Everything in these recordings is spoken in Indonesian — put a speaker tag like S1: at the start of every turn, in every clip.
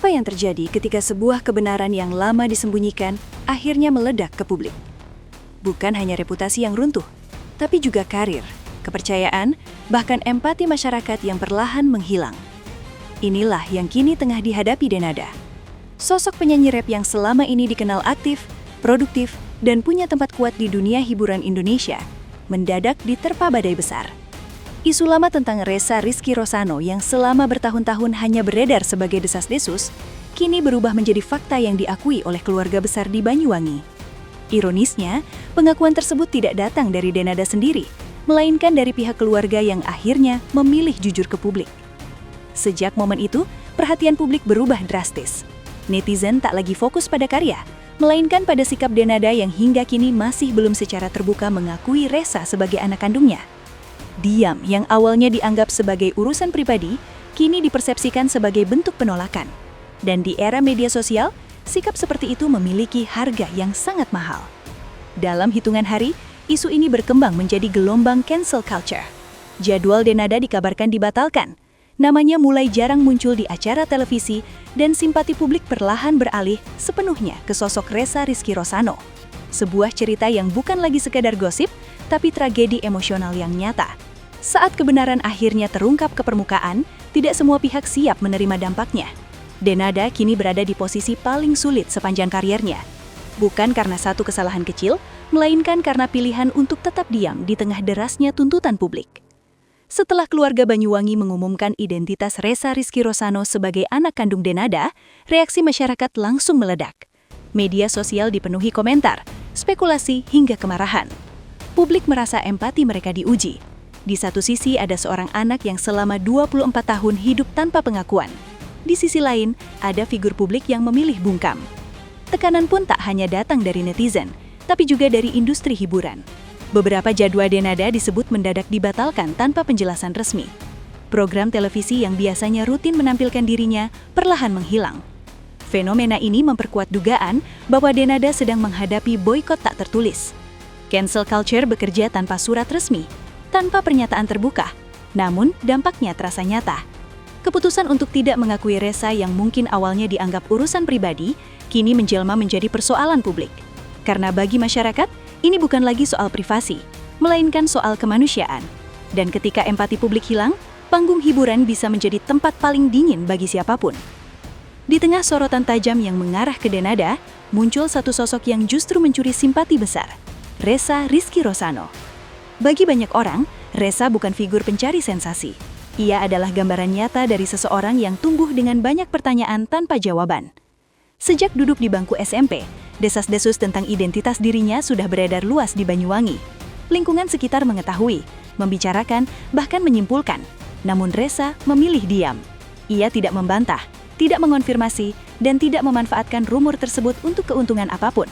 S1: Apa yang terjadi ketika sebuah kebenaran yang lama disembunyikan akhirnya meledak ke publik? Bukan hanya reputasi yang runtuh, tapi juga karir, kepercayaan, bahkan empati masyarakat yang perlahan menghilang. Inilah yang kini tengah dihadapi Denada. Sosok penyanyi rap yang selama ini dikenal aktif, produktif, dan punya tempat kuat di dunia hiburan Indonesia, mendadak diterpa badai besar. Isu lama tentang Ressa Rizky Rosano yang selama bertahun-tahun hanya beredar sebagai desas-desus, kini berubah menjadi fakta yang diakui oleh keluarga besar di Banyuwangi. Ironisnya, pengakuan tersebut tidak datang dari Denada sendiri, melainkan dari pihak keluarga yang akhirnya memilih jujur ke publik. Sejak momen itu, perhatian publik berubah drastis. Netizen tak lagi fokus pada karya, melainkan pada sikap Denada yang hingga kini masih belum secara terbuka mengakui Ressa sebagai anak kandungnya. Diam yang awalnya dianggap sebagai urusan pribadi, kini dipersepsikan sebagai bentuk penolakan. Dan di era media sosial, sikap seperti itu memiliki harga yang sangat mahal. Dalam hitungan hari, isu ini berkembang menjadi gelombang cancel culture. Jadwal Denada dikabarkan dibatalkan. Namanya mulai jarang muncul di acara televisi dan simpati publik perlahan beralih sepenuhnya ke sosok Ressa Rizky Rosano. Sebuah cerita yang bukan lagi sekadar gosip, tapi tragedi emosional yang nyata. Saat kebenaran akhirnya terungkap ke permukaan, tidak semua pihak siap menerima dampaknya. Denada kini berada di posisi paling sulit sepanjang karirnya. Bukan karena satu kesalahan kecil, melainkan karena pilihan untuk tetap diam di tengah derasnya tuntutan publik. Setelah keluarga Banyuwangi mengumumkan identitas Ressa Rizky Rosano sebagai anak kandung Denada, reaksi masyarakat langsung meledak. Media sosial dipenuhi komentar, spekulasi hingga kemarahan. Publik merasa empati mereka diuji. Di satu sisi ada seorang anak yang selama 24 tahun hidup tanpa pengakuan. Di sisi lain, ada figur publik yang memilih bungkam. Tekanan pun tak hanya datang dari netizen, tapi juga dari industri hiburan. Beberapa jadwal Denada disebut mendadak dibatalkan tanpa penjelasan resmi. Program televisi yang biasanya rutin menampilkan dirinya perlahan menghilang. Fenomena ini memperkuat dugaan bahwa Denada sedang menghadapi boikot tak tertulis. Cancel culture bekerja tanpa surat resmi, tanpa pernyataan terbuka, namun dampaknya terasa nyata. Keputusan untuk tidak mengakui Ressa yang mungkin awalnya dianggap urusan pribadi, kini menjelma menjadi persoalan publik. Karena bagi masyarakat, ini bukan lagi soal privasi, melainkan soal kemanusiaan. Dan ketika empati publik hilang, panggung hiburan bisa menjadi tempat paling dingin bagi siapapun. Di tengah sorotan tajam yang mengarah ke Denada, muncul satu sosok yang justru mencuri simpati besar, Ressa Rizky Rosano. Bagi banyak orang, Ressa bukan figur pencari sensasi. Ia adalah gambaran nyata dari seseorang yang tumbuh dengan banyak pertanyaan tanpa jawaban. Sejak duduk di bangku SMP, desas-desus tentang identitas dirinya sudah beredar luas di Banyuwangi. Lingkungan sekitar mengetahui, membicarakan, bahkan menyimpulkan. Namun Ressa memilih diam. Ia tidak membantah, tidak mengonfirmasi, dan tidak memanfaatkan rumor tersebut untuk keuntungan apapun.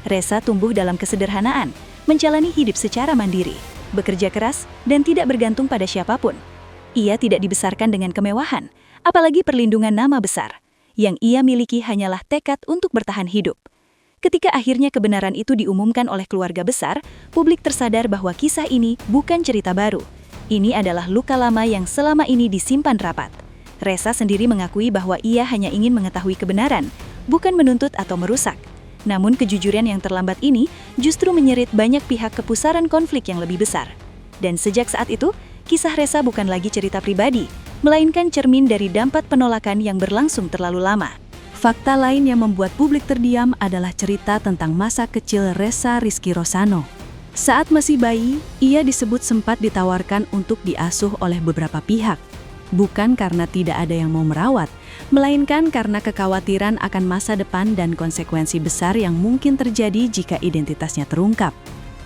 S1: Ressa tumbuh dalam kesederhanaan, menjalani hidup secara mandiri, bekerja keras, dan tidak bergantung pada siapapun. Ia tidak dibesarkan dengan kemewahan, apalagi perlindungan nama besar. Yang ia miliki hanyalah tekad untuk bertahan hidup. Ketika akhirnya kebenaran itu diumumkan oleh keluarga besar, publik tersadar bahwa kisah ini bukan cerita baru. Ini adalah luka lama yang selama ini disimpan rapat. Ressa sendiri mengakui bahwa ia hanya ingin mengetahui kebenaran, bukan menuntut atau merusak. Namun kejujuran yang terlambat ini justru menyerit banyak pihak ke pusaran konflik yang lebih besar. Dan sejak saat itu, kisah Ressa bukan lagi cerita pribadi, melainkan cermin dari dampak penolakan yang berlangsung terlalu lama. Fakta lain yang membuat publik terdiam adalah cerita tentang masa kecil Ressa Rizky Rosano. Saat masih bayi, ia disebut sempat ditawarkan untuk diasuh oleh beberapa pihak. Bukan karena tidak ada yang mau merawat, melainkan karena kekhawatiran akan masa depan dan konsekuensi besar yang mungkin terjadi jika identitasnya terungkap.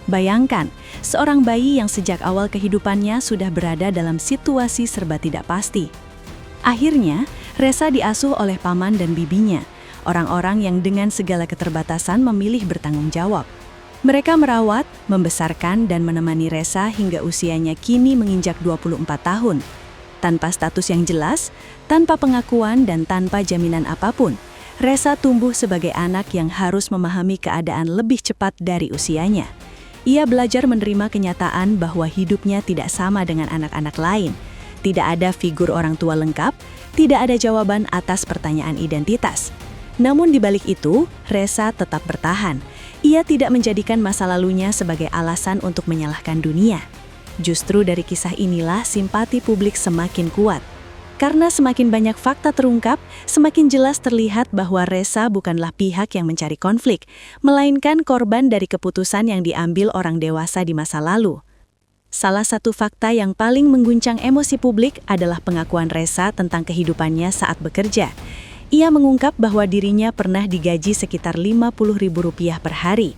S1: Bayangkan, seorang bayi yang sejak awal kehidupannya sudah berada dalam situasi serba tidak pasti. Akhirnya, Ressa diasuh oleh paman dan bibinya, orang-orang yang dengan segala keterbatasan memilih bertanggung jawab. Mereka merawat, membesarkan, dan menemani Ressa hingga usianya kini menginjak 24 tahun. Tanpa status yang jelas, tanpa pengakuan, dan tanpa jaminan apapun, Ressa tumbuh sebagai anak yang harus memahami keadaan lebih cepat dari usianya. Ia belajar menerima kenyataan bahwa hidupnya tidak sama dengan anak-anak lain. Tidak ada figur orang tua lengkap,
S2: tidak ada jawaban atas pertanyaan identitas. Namun di balik itu, Reza tetap bertahan. Ia tidak menjadikan masa lalunya sebagai alasan untuk menyalahkan dunia. Justru dari kisah inilah simpati publik semakin kuat. Karena semakin banyak fakta terungkap, semakin jelas terlihat bahwa Reza bukanlah pihak yang mencari konflik, melainkan korban dari keputusan yang diambil orang dewasa di masa lalu. Salah satu fakta yang paling mengguncang emosi publik adalah pengakuan Reza tentang kehidupannya saat bekerja. Ia mengungkap bahwa dirinya pernah digaji sekitar Rp50.000 per hari.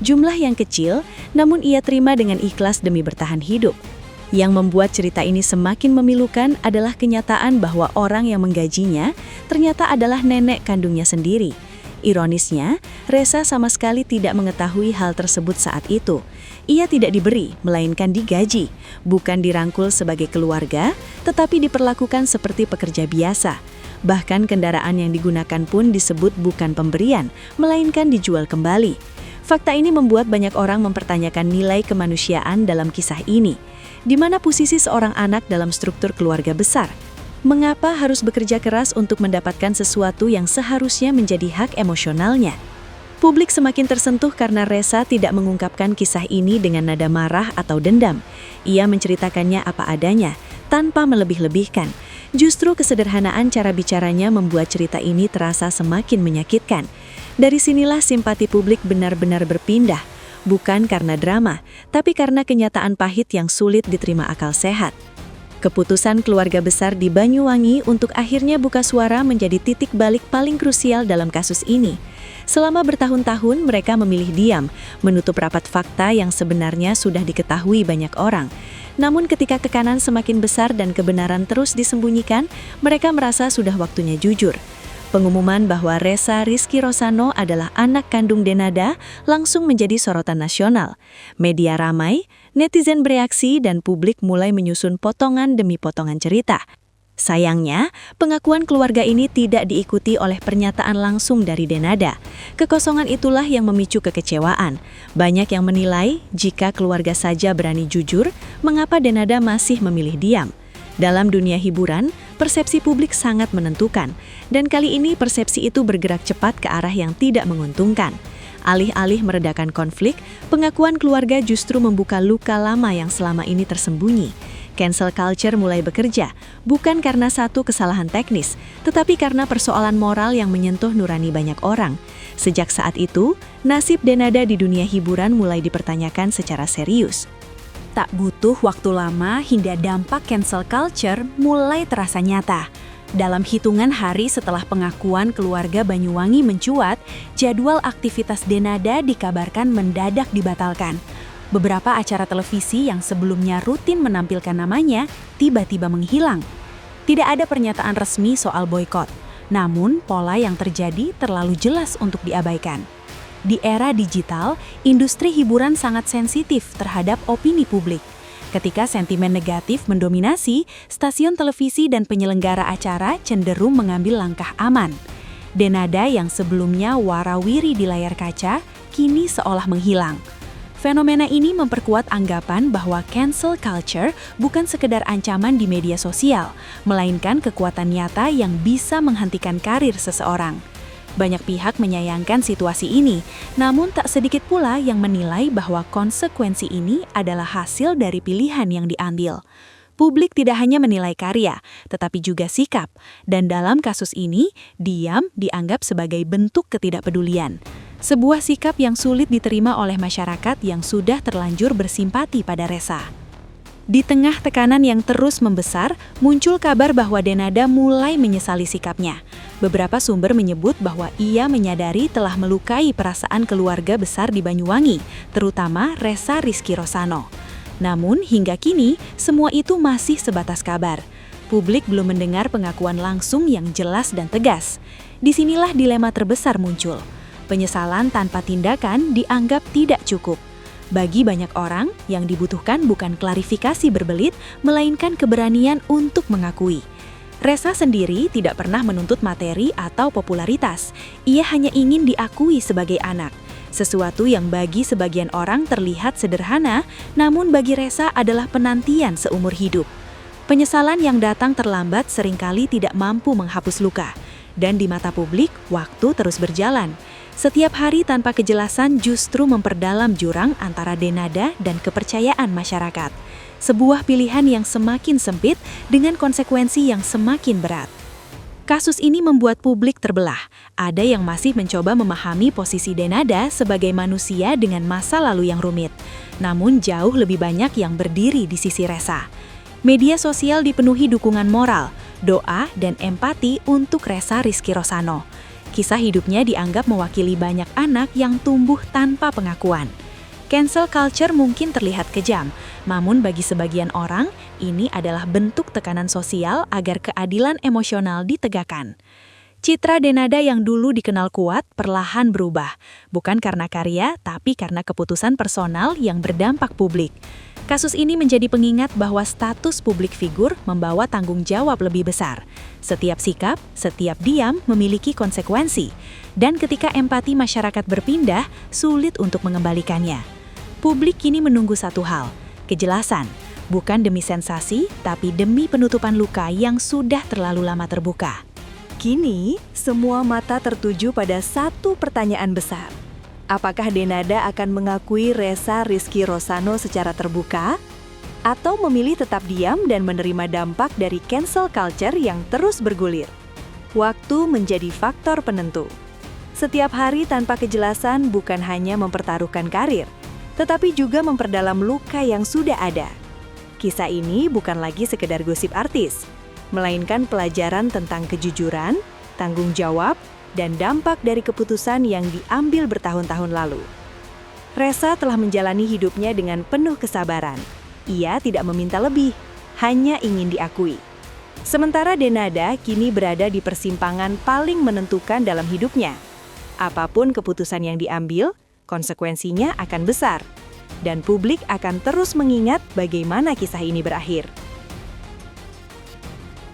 S2: Jumlah yang kecil, namun ia terima dengan ikhlas demi bertahan hidup. Yang membuat cerita ini semakin memilukan adalah kenyataan bahwa orang yang menggajinya ternyata adalah nenek kandungnya sendiri. Ironisnya, Reza sama sekali tidak mengetahui hal tersebut saat itu. Ia tidak diberi, melainkan digaji, bukan dirangkul sebagai keluarga, tetapi diperlakukan seperti pekerja biasa. Bahkan kendaraan yang digunakan pun disebut bukan pemberian, melainkan dijual kembali. Fakta ini membuat banyak orang mempertanyakan nilai kemanusiaan dalam kisah ini. Di mana posisi seorang anak dalam struktur keluarga besar? Mengapa harus bekerja keras untuk mendapatkan sesuatu yang seharusnya menjadi hak emosionalnya? Publik semakin tersentuh karena Reza tidak mengungkapkan kisah ini dengan nada marah atau dendam. Ia menceritakannya apa adanya, tanpa melebih-lebihkan. Justru kesederhanaan cara bicaranya membuat cerita ini terasa semakin menyakitkan. Dari sinilah simpati publik benar-benar berpindah. Bukan karena drama, tapi karena kenyataan pahit yang sulit diterima akal sehat. Keputusan keluarga besar di Banyuwangi untuk akhirnya buka suara menjadi titik balik paling krusial dalam kasus ini. Selama bertahun-tahun mereka memilih diam, menutup rapat fakta yang sebenarnya sudah diketahui banyak orang. Namun ketika tekanan semakin besar dan kebenaran terus disembunyikan, mereka merasa sudah waktunya jujur. Pengumuman bahwa Reza Rizky Rosano adalah anak kandung Denada langsung menjadi sorotan nasional. Media ramai, netizen bereaksi, dan publik mulai menyusun potongan demi potongan cerita. Sayangnya, pengakuan keluarga ini tidak diikuti oleh pernyataan langsung dari Denada. Kekosongan itulah yang memicu kekecewaan. Banyak yang menilai, jika keluarga saja berani jujur, mengapa Denada masih memilih diam? Dalam dunia hiburan, persepsi publik sangat menentukan, dan kali ini persepsi itu bergerak cepat ke arah yang tidak menguntungkan. Alih-alih meredakan konflik, pengakuan keluarga justru membuka luka lama yang selama ini tersembunyi. Cancel culture mulai bekerja, bukan karena satu kesalahan teknis, tetapi karena persoalan moral yang menyentuh nurani banyak orang. Sejak saat itu, nasib Denada di dunia hiburan mulai dipertanyakan secara serius. Tak butuh waktu lama hingga dampak cancel culture mulai terasa nyata. Dalam hitungan hari setelah pengakuan keluarga Banyuwangi mencuat, jadwal aktivitas Denada dikabarkan mendadak dibatalkan. Beberapa acara televisi yang sebelumnya rutin menampilkan namanya tiba-tiba menghilang. Tidak ada pernyataan resmi soal boikot, namun pola yang terjadi terlalu jelas untuk diabaikan. Di era digital, industri hiburan sangat sensitif terhadap opini publik. Ketika sentimen negatif mendominasi, stasiun televisi dan penyelenggara acara cenderung mengambil langkah aman. Denada yang sebelumnya warawiri di layar kaca, kini seolah menghilang. Fenomena ini memperkuat anggapan bahwa cancel culture bukan sekedar ancaman di media sosial, melainkan kekuatan nyata yang bisa menghentikan karir seseorang. Banyak pihak menyayangkan situasi ini, namun tak sedikit pula yang menilai bahwa konsekuensi ini adalah hasil dari pilihan yang diambil. Publik tidak hanya menilai karya, tetapi juga sikap, dan dalam kasus ini, diam dianggap sebagai bentuk ketidakpedulian. Sebuah sikap yang sulit diterima oleh masyarakat yang sudah terlanjur bersimpati pada Reza. Di tengah tekanan yang terus membesar, muncul kabar bahwa Denada mulai menyesali sikapnya. Beberapa sumber menyebut bahwa ia menyadari telah melukai perasaan keluarga besar di Banyuwangi, terutama Reza Rizky Rosano. Namun, hingga kini, semua itu masih sebatas kabar. Publik belum mendengar pengakuan langsung yang jelas dan tegas. Disinilah dilema terbesar muncul. Penyesalan tanpa tindakan dianggap tidak cukup. Bagi banyak orang, yang dibutuhkan bukan klarifikasi berbelit, melainkan keberanian untuk mengakui. Reza sendiri tidak pernah menuntut materi atau popularitas. Ia hanya ingin diakui sebagai anak. Sesuatu yang bagi sebagian orang terlihat sederhana, namun bagi Reza adalah penantian seumur hidup. Penyesalan yang datang terlambat seringkali tidak mampu menghapus luka. Dan di mata publik, waktu terus berjalan. Setiap hari tanpa kejelasan justru memperdalam jurang antara Denada dan kepercayaan masyarakat. Sebuah pilihan yang semakin sempit dengan konsekuensi yang semakin berat. Kasus ini membuat publik terbelah. Ada yang masih mencoba memahami posisi Denada sebagai manusia dengan masa lalu yang rumit. Namun jauh lebih banyak yang berdiri di sisi Ressa. Media sosial dipenuhi dukungan moral, doa, dan empati untuk Ressa Rizky Rosano. Kisah hidupnya dianggap mewakili banyak anak yang tumbuh tanpa pengakuan. Cancel culture mungkin terlihat kejam, namun bagi sebagian orang, ini adalah bentuk tekanan sosial agar keadilan emosional ditegakkan. Citra Denada yang dulu dikenal kuat perlahan berubah, bukan karena karya, tapi karena keputusan personal yang berdampak publik. Kasus ini menjadi pengingat bahwa status publik figur membawa tanggung jawab lebih besar. Setiap sikap, setiap diam memiliki konsekuensi. Dan ketika empati masyarakat berpindah, sulit untuk mengembalikannya. Publik kini menunggu satu hal, kejelasan. Bukan demi sensasi, tapi demi penutupan luka yang sudah terlalu lama terbuka.
S1: Kini, semua mata tertuju pada satu pertanyaan besar. Apakah Denada akan mengakui Ressa Rizky Rosano secara terbuka? Atau memilih tetap diam dan menerima dampak dari cancel culture yang terus bergulir? Waktu menjadi faktor penentu. Setiap hari tanpa kejelasan bukan hanya mempertaruhkan karir, tetapi juga memperdalam luka yang sudah ada. Kisah ini bukan lagi sekedar gosip artis, melainkan pelajaran tentang kejujuran, tanggung jawab, dan dampak dari keputusan yang diambil bertahun-tahun lalu. Ressa telah menjalani hidupnya dengan penuh kesabaran. Ia tidak meminta lebih, hanya ingin diakui. Sementara Denada kini berada di persimpangan paling menentukan dalam hidupnya. Apapun keputusan yang diambil, konsekuensinya akan besar. Dan publik akan terus mengingat bagaimana kisah ini berakhir.